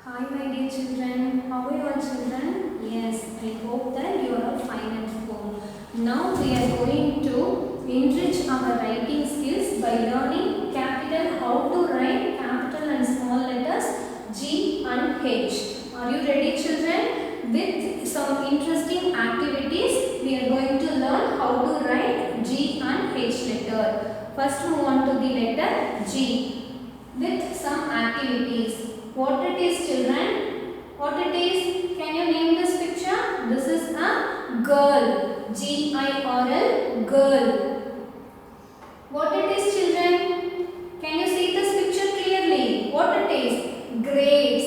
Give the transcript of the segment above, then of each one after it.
Hi my dear children, how are you all children? Yes, I hope that you are all fine at home. Now we are going to enrich our writing skills by learning capital, how to write capital and small letters G and H. Are you ready children? With some interesting activities, we are going to learn how to write G and H letter. First move on to the letter G with some activities. What it is children? What it is? Can you name this picture? This is a girl. G-I-R-L, girl. What it is children? Can you see this picture clearly? What it is? Grapes.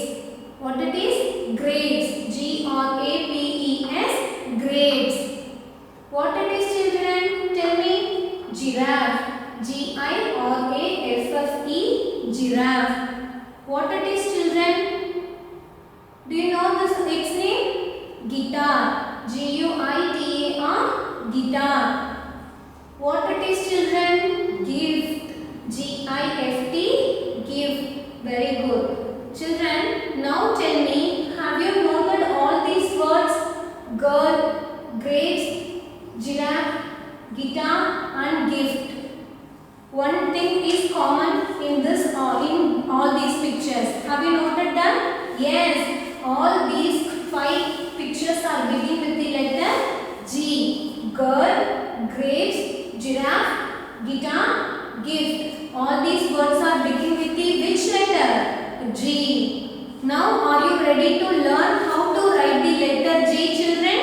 What it is? Grapes. G-R-A-P-E-S, grapes. What it is children? Tell me. Giraffe. G-I-R-A-F-F-E, giraffe. What it is children? Do you know this its name? Guitar. G-U-I-T-A-R, guitar. What it is children? Gift. G-I-F-T, gift. Very good. Children, now tell me, have you noted all these words? Girl, grapes, giraffe, guitar and gift. One thing is common in this in all these pictures. Have you noted that? Yes, all these 5 pictures are beginning with the letter G. Girl, grapes, giraffe, guitar, gift. All these words are beginning with the which letter? G. Now are you ready to learn how to write the letter G children?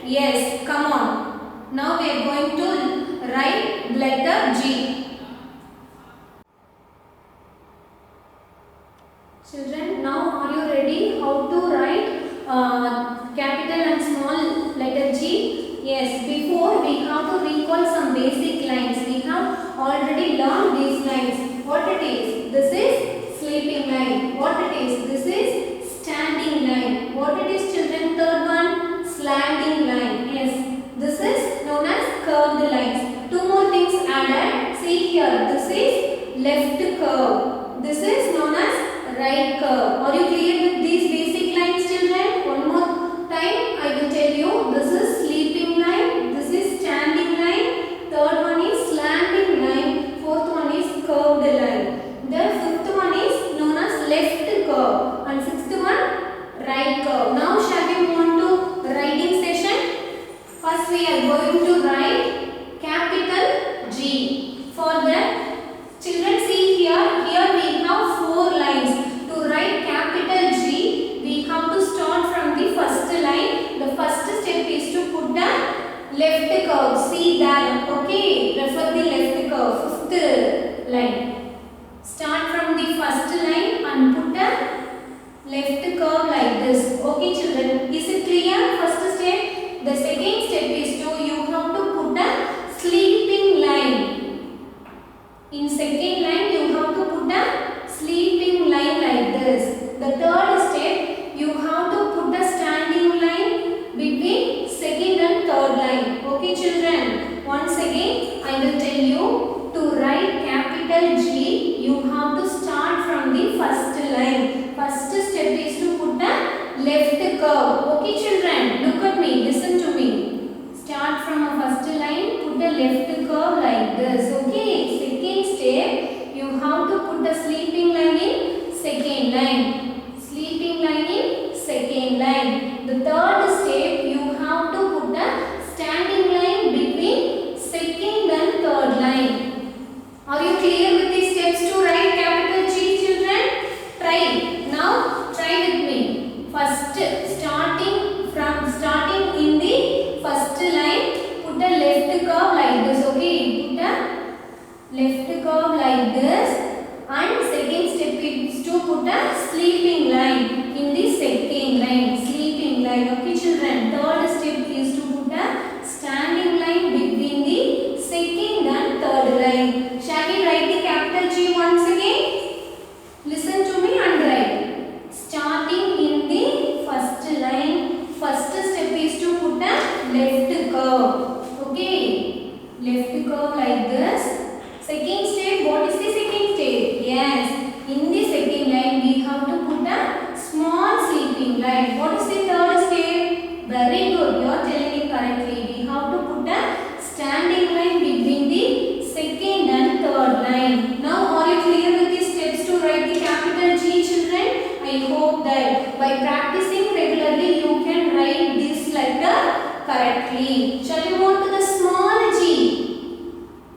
Yes, come on. Now we are going to write letter G. Children, now are you ready how to write capital and small letter G? Yes, before we have to recall some basic lines. We have already learned these lines. What it is? This is sleeping line. What it is? This is standing line. What it is children? Third one, slanting line. Yes, this is known as curved lines. 2 more things added. See here, this is left curve. This is known as right curve. Are you clear with these basic lines children? One more time I will tell you. This is sleeping line. This is standing line. Third one is slanting line. Fourth one is curved line. The fifth one is known as left curve. And sixth one right curve. Now shall we move on to writing session? First we are going to write capital G. For that children see here. Here we have 4 lines. To write capital G, we have to start from the first line. The first step is to put the left curve. See that. Okay. Refer the left curve. Fifth line. Start from the first line and put a left curve like this. Okay, children. Is it clear? First step. The second step is to you have to put a sleeping line. In second line, you have to put a sleeping line like this. The third step, you have to put a standing line between second and third line. Okay children, once again I will tell you, to write capital G, you have to start from the first line. First step is to put a left curve. Okay children, look at me, listen to me. Start from a first line, put a left curve like this. Okay, second step, you have to put a sleeping line in second line. Sleeping line in second line. The third step, you have to put a standing line between second and third line. Are you clear with these steps to write capital G children? Try. Now try with me. First, starting in the first line, put a left curve like this. Okay, put a left curve like this. And second step is to put a sleeping line in the second line. Sleeping line. Okay children. Third step is to put a standing line between the second and third line. Shall we write the capital G once again? Listen to me and write. Starting in the first line. First step is to put a left curve. Okay. Left curve like this. Second step, what is the second step? Yes, in the second line we have to put a small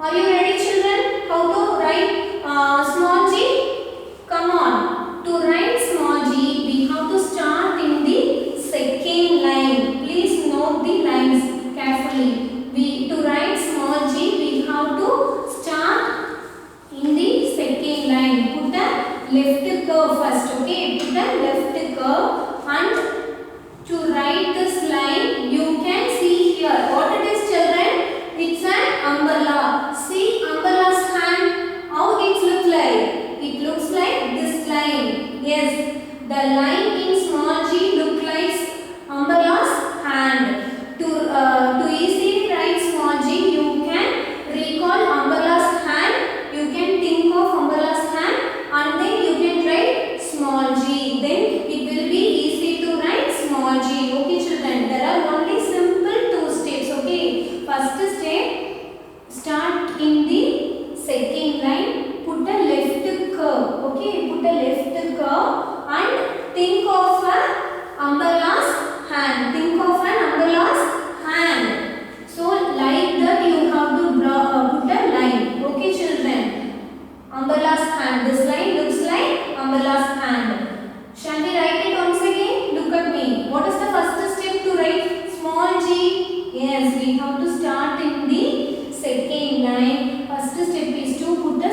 Are you ready, children? How to write small g? Come on. To write small g, we have to start in the second line. Please note the lines carefully. To write small g, we have to start in the second line. Put the left curve first. Okay. Put the left curve, and to write this line, you can see here. What it is, children? It's an umbrella. See umbrella's hand. How it looks like? It looks like this line. Yes, the line in small g look like umbrella's hand. To easily write small g, you can recall umbrella's hand. You can think of umbrella's hand, and then you can write small g. Then it will be easy to write small g. Okay, children. There are only simple two steps. Okay. First step, start in the second line. Put a left curve. Okay. Put a left curve and think of an umbrella's hand. Think of an umbrella's hand. So like that you have to draw. Put a line. Okay, children. Umbrella's hand. This line looks like umbrella's hand. Shall we write it once again? Look at me. What is the first step to write small g? Yes, we have to start in the second line. First step is to put a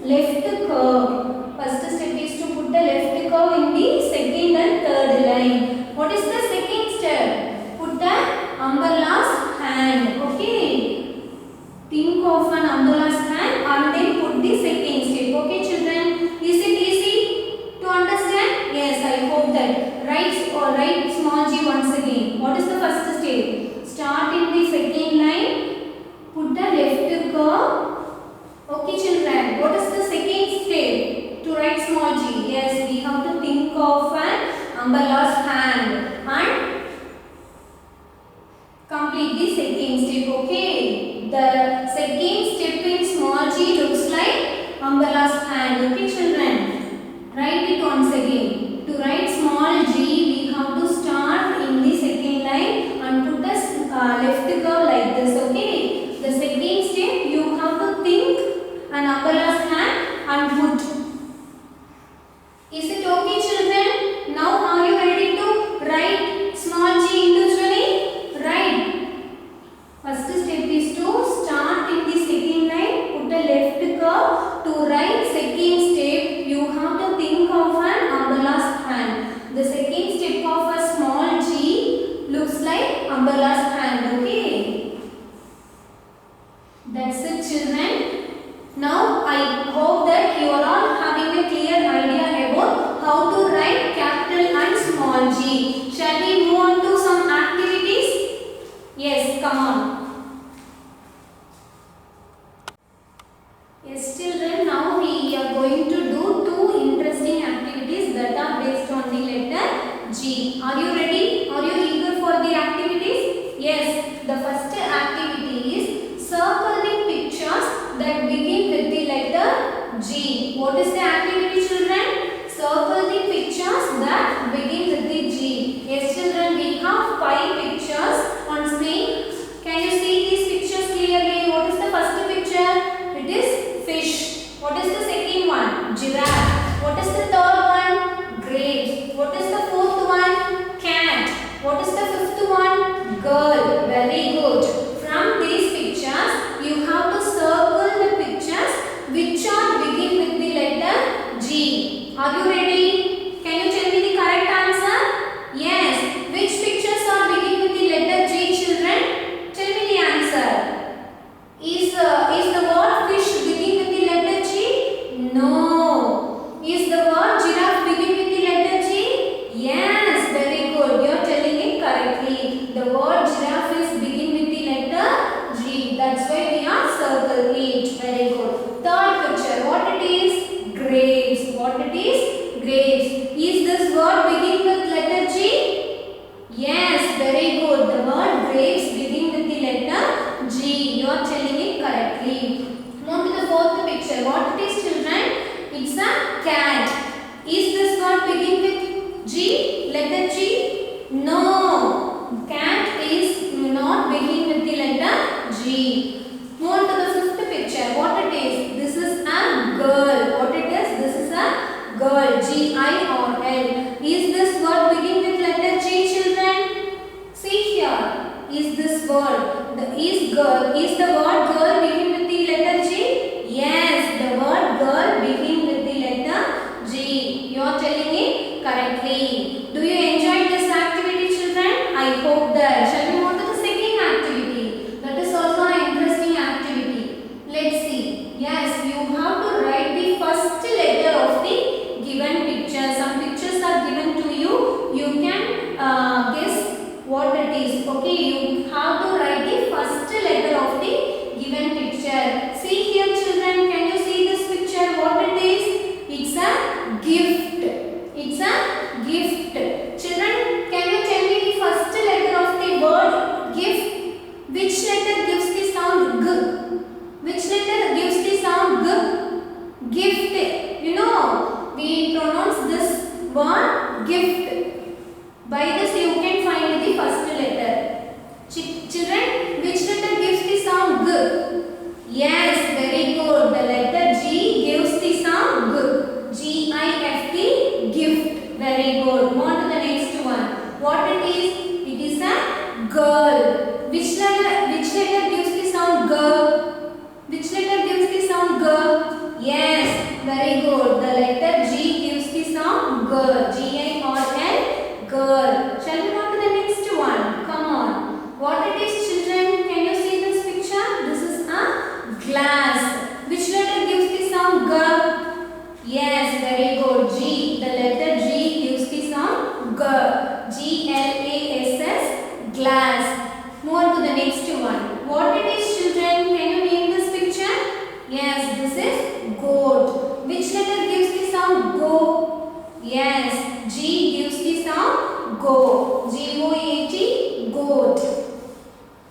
left curve. First step is to put a left curve in the second and third line. What is the second step? Put an umbrella's hand. Okay. Think of an umbrella's hand and then put the second step. Okay, children. Is it easy to understand? Yes, I hope that. Write small g once again. What is the first step? Start in the second line. Put a left curve. Okay, children. What is the second step to write small g? Yes, we have to think of an umbrella's hand and complete the second step. Okay. The second step in small g looks like umbrella's hand. Okay, children. Write it once again. To write small g, we have to start in the second line and put a left curve like this. Okay. The second step, you have to think an umbrella's hand and put. Is it okay, children? Now are you ready to write small g individually? Right. First step is to start in the second line, put a left curve. To write second step, you have to think of an umbrella's hand. The second step of a small g looks like umbrella's hand. Okay. That's it, children. Now I hope that you are all having a clear idea about how to write capital and small g. Shall we move on to some activities? Yes, come on. Yes, children, now we are going to do two interesting activities that are based on the letter G. Are you ready? Are you eager for the activities? Yes, the first activity is circle the pictures that begin with the letter G. What is the activity, children? Circle the pictures that begin with the G. Yes, children, we have 5 pictures on screen. Can you see these pictures clearly? What is the first picture? It is fish. What is the second one? Giraffe. What is the third one? Grapes. What is the fourth one? Cat. What is the fifth one? Girl. Very good. Yes, you have to write the first letter of the given picture. Some pictures are given to you. You can guess what it is. Okay, you have to write the first letter of the given picture. See here, children. Can you see this picture? What it is? It's a gift. It's a gift. Children, can you tell me the first letter of the word gift? Which letter gives the sound G? Which letter gives the sound G? Gift. You know, we pronounce this word gift. By this you can find the first letter. Children, which letter gives the sound G? Yes, very good. The letter G gives the sound G. G-I-F-T, gift. Very good. Move on to the next one. What it is? It is a girl. Which letter gives the sound G? Which letter gives the sound G? Yes, very good. The letter G gives the sound G. G-I-R-L, girl. Shall we go to the next one? Come on. What it is, children? Can you see this picture? This is a glass. Which letter gives the sound G? Yes, very good. G. The letter G gives the sound G. G-L-A-S-S, glass. Move on to the next one. What it is, children? Can you name this picture? Yes, this is goat. Which letter gives the sound go? Yes, G gives the sound go. G-O-A-T, goat.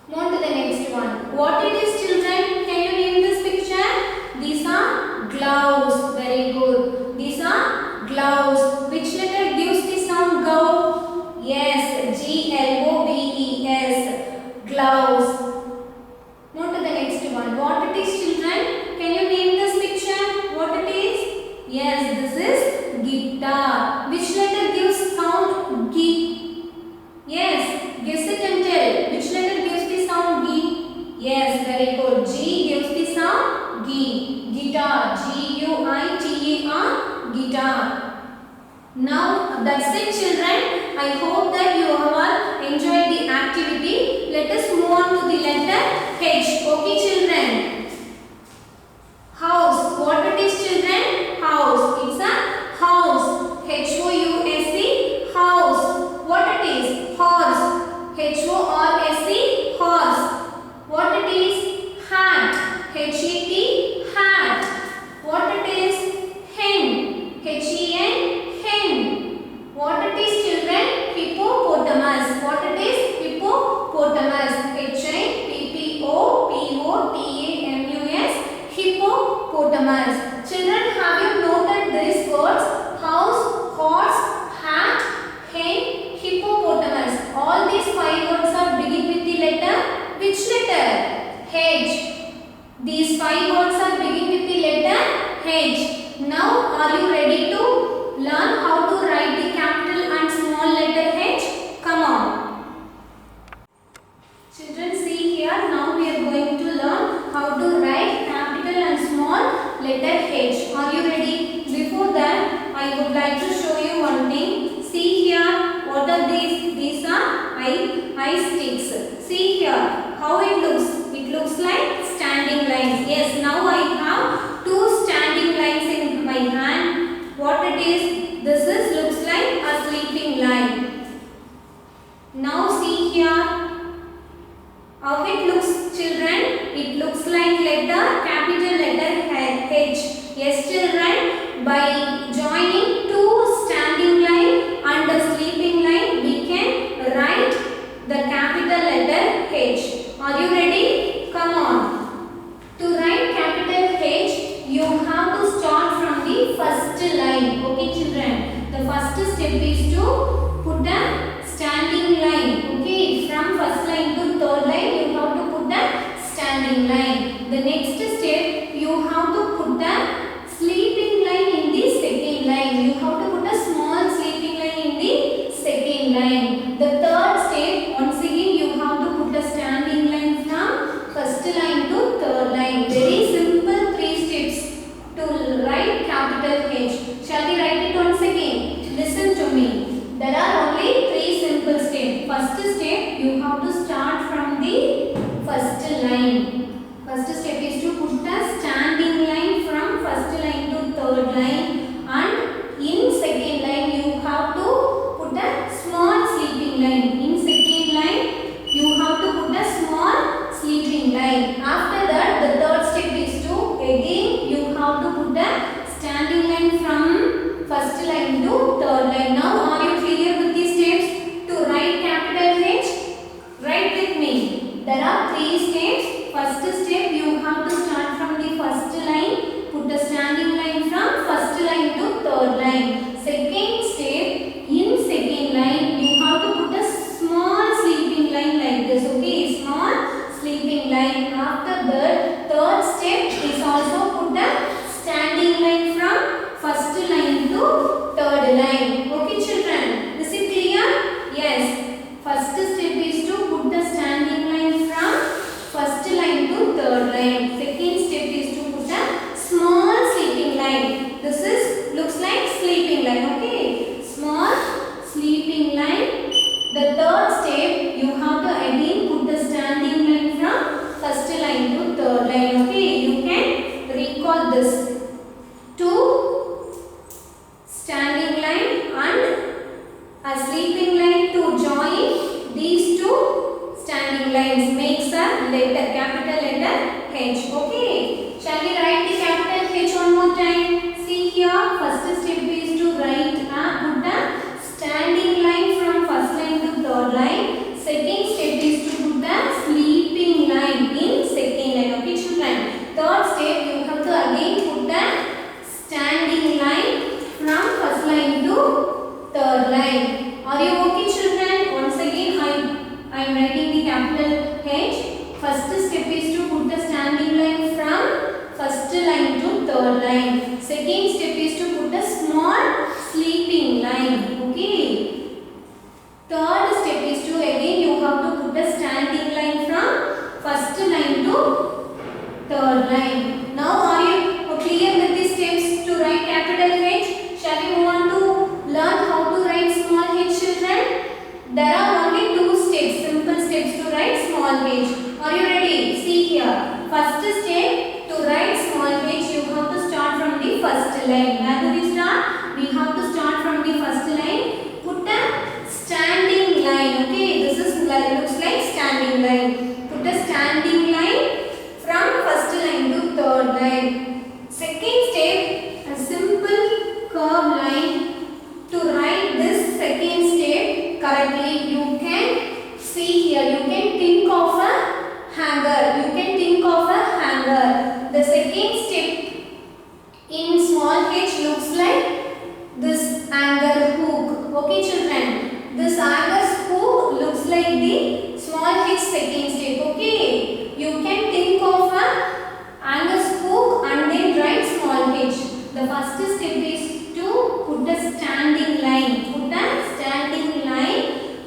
Move on to the next one. What it is, children? Can you name this picture? These are gloves. Very good. These are gloves. Which letter gives the sound go? Yes, G-L-O-V-E-S. Gloves. Move to the next one. What it is, children? Can you name this picture? What it is? Yes, this is guitar. Which letter gives sound G? Yes, guess it and tell. Which letter gives the sound G? Yes, very good. G gives the sound G. Guitar. G-U-I-T-A-R. Guitar. Now that's it, children. I hope that you have enjoyed the activity. Let us move on to the letter H. Okay, children. House. What it is, children? House. It's a house. H-O-U-S-E. House. What it is? Horse. H-O-R-S-E. Horse. What it is? Hat. H-E-T. Hat. What it is? Hen. H-E-N. Hen. What it is, children? Hippopotamus. What it is? Hippopotamus. H-I-P-P-O-P-O-T-A-M-U-S. Hippopotamus. Children, have you noted these words? House, horse, hat, hen, hippopotamus. All these 5 words are begin with the letter. Which letter? H. These 5 words are begin with the letter H. Now, are you ready to learn how to write the capital and small letter H? Come on. Children, see here. Now we are going to learn how to write capital and small letter H. Are you ready? Before that, I would like to show you one thing. See here. What are these? These are eye sticks. See here. How it looks? It looks like standing lines. Yes, now I have 2 standing lines in my hand. What it is? This is looks like a sleeping line. Now see here. How it looks, children? It looks like letter, capital letter H. Yes, children. By joining 2 standing line and a sleeping line, we can write the capital letter H. Are you ready? Come on. To write capital H, you have to start from the first line. Okay, children. The first step is to put a standing line. Okay, from first line to third line, you have to put the standing line. The next step, you have to put the sleeping line in the second line. You have to put a small sleeping line in the second line. The third step, once again, you have to put a standing line from first line to third line. Very simple 3 steps to write capital H. Shall we write it once again? Listen to me. There are only 3 simple steps. this two standing line and a sleeping line to join these two standing lines makes a letter, capital letter H. Okay. Shall we write the capital H one more time? See here, first step is to write put a standing line from first line to third line. Second step is to put a sleeping line in second line. Okay, children. Third step, you have to again put a standing line from first line to third line. Are you okay, children? Once again, I am writing the capital H. First step is to put the standing line from first line to third line. Second step is to put a small sleeping line. Okay. Third step is to again you have to put a standing line from first line to third line. Now are you clear with the steps to write capital H? Shall we move on to learn how to write small h, children? There are only two steps, simple steps to write small h. Are you ready? See here. First step to write small h, you have to start from the first line. Where do we start? We have to start from the first line. Put a standing line. Okay, this is looks like standing line. Put a standing line from first line to third line. Second step, a simple curved line. To write this second step correctly, you can see here, you can think of a hanger. You can think of a hanger. The second step in small h looks like this hanger hook. Okay, children. This hanger's hook looks like the small h second step. Okay. You can think of a hanger's hook and then write small h. The first step is to put a standing line. Put a standing line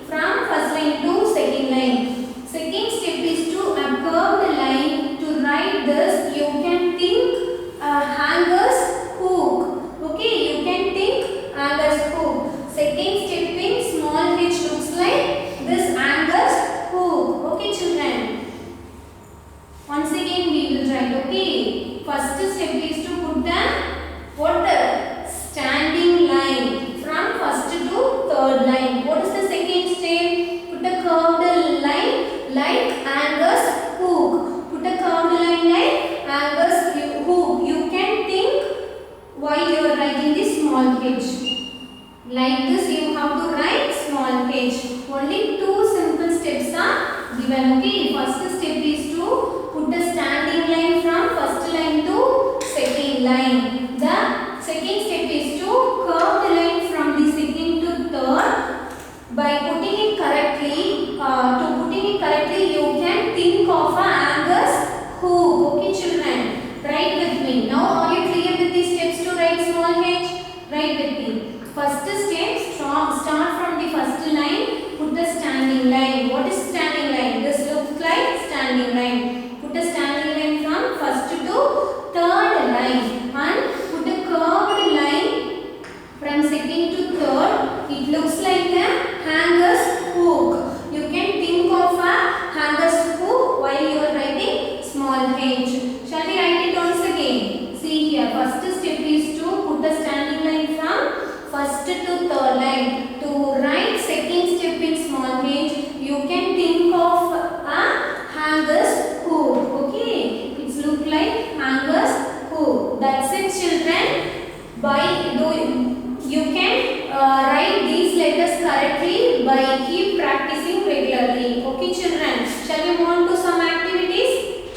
from first line to second line. Second step is to a curved line. To write this, you can think hanger's hook. Okay, you can think hanger's hook. Second step in small h looks like this hanger's hook. Okay, children. Once again we will write. Okay. First step is to put the standing line from first to third line. What is the second step? Put a curved line like hanger's hook. Put a curved line like hanger's hook. You can think while you are writing the small h. Like this you have to write small h. Only two simple steps are given. Okay. First step is to put a standing line from first line to second line. The second step is to curve the line from the second to third. By putting it correctly, you can think of a hanger's hook. Okay, children. Write with me. Now, are you clear with the steps to write small h? Write with me. First step, start from the first line. Put the standing line. What is standing line? This looks like standing line. Put a standing line from first to third line and put a curved line from second to third. It looks like a hanger's hook. You can think of a hanger's hook while you are writing small h. Shall we write it once again? See here, first step is to put the standing line from first to third line. To write second step in small h, you can think of a hanger's hook. Okay, it's look like hanger's hook. That's it, children. You can write these letters correctly by keep practicing regularly. Okay, children. Shall we move on to some activities?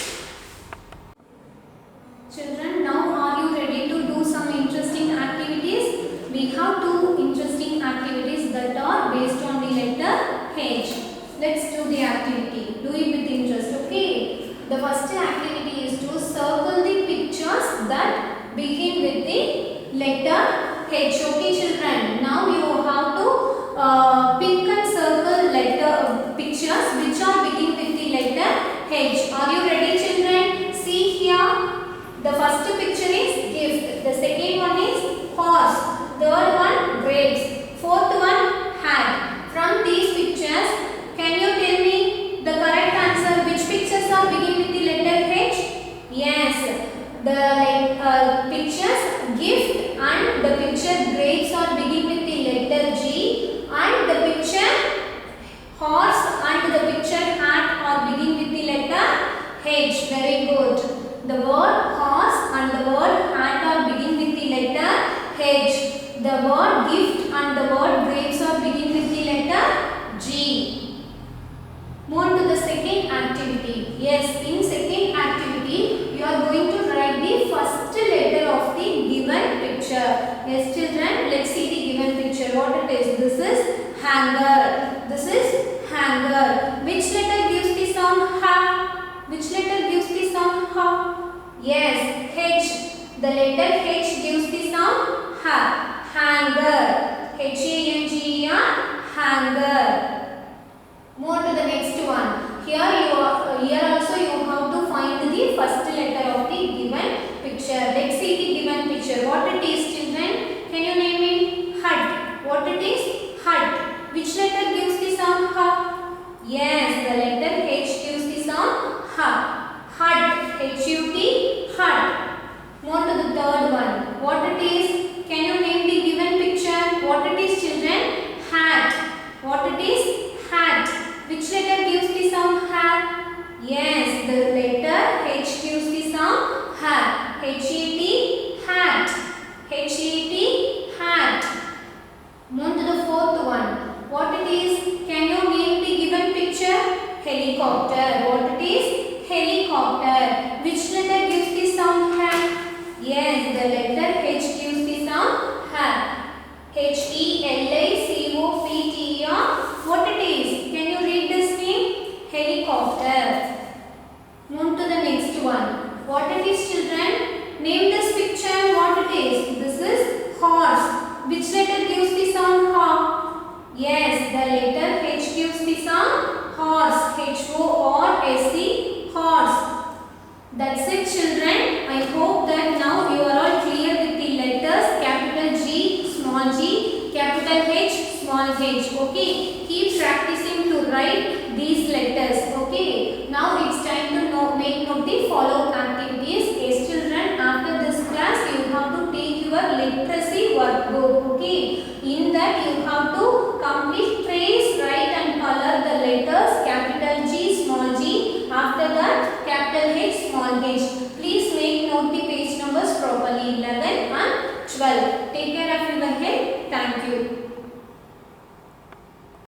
Children, now are you ready to do some interesting activities? We have two interesting activities that are based on the letter H. Let's do the activity. Do it with interest, okay? The first activity is to circle the pictures that begin with the letter H. Okay, children. Now you have to pick and circle letter pictures which are begin with the letter H. Are you ready, children? See here. The first picture is gift. The second one is horse. Third one grapes. Fourth one hat. From these pictures, can you tell me the correct answer? Which pictures are begin with the letter H? Yes. The pictures gift and the picture grapes are begin with the letter G, and the picture horse and the picture hat are begin with the letter H. Very good. The word horse and the word hat are begin with the letter H. The word gift and the word grapes are begin with the letter G. Move on to the second activity. Yes, in second activity, you are going to write the first letter of the given picture. Yes, children, let's see the given picture. What it is? This is hanger. This is hanger. Which letter gives the sound ha? Which letter gives the sound ha? Yes, H. The letter H gives the sound ha. Hanger. H-A-N-G-E-R. Hanger. Move to the next one. Here also you have to find the first letter of the given picture. Let's see the given picture. What it is, children? Can you name it? Hut. What it is? Hut. Which letter gives the sound ha? Yes, the letter H gives the sound ha. Hut. H-U-T. Hut. Move to the third one. What it is? Can you name the given picture? What it is, children? Hat. What it is? Hat. Which letter gives the sound hat? Yes, the letter H gives the sound hat. H-A-T. Hat. H-A-T. Hat. Move to the fourth one. What it is? Can you name the given picture? Helicopter. What it is? Helicopter. Which letter gives the sound hat? Yes, the letter H gives the sound hat. H-E-L-I-C-O-P-T-E-R. What it is? Can you read this name? Helicopter. Move to the next one. What it is, children? Name this picture. What it is? This is horse. Which letter gives the sound ha? Yes, the letter H gives the sound horse. H-O-R-S-E. Horse. That's it, children. I hope that now you are all clear with the letters capital G, small g, capital H, small h. Okay. Keep practicing to write these letters. Okay. Now it's time to make note the follow-up activities. Yes, children. After this class, you have to take your literacy workbook. Okay. In that, you have to complete trace, write, and color the letters capital G, small g. After that, capital H, small h. Please make note the page numbers properly. 11 and 12. Take care of your head. Thank you.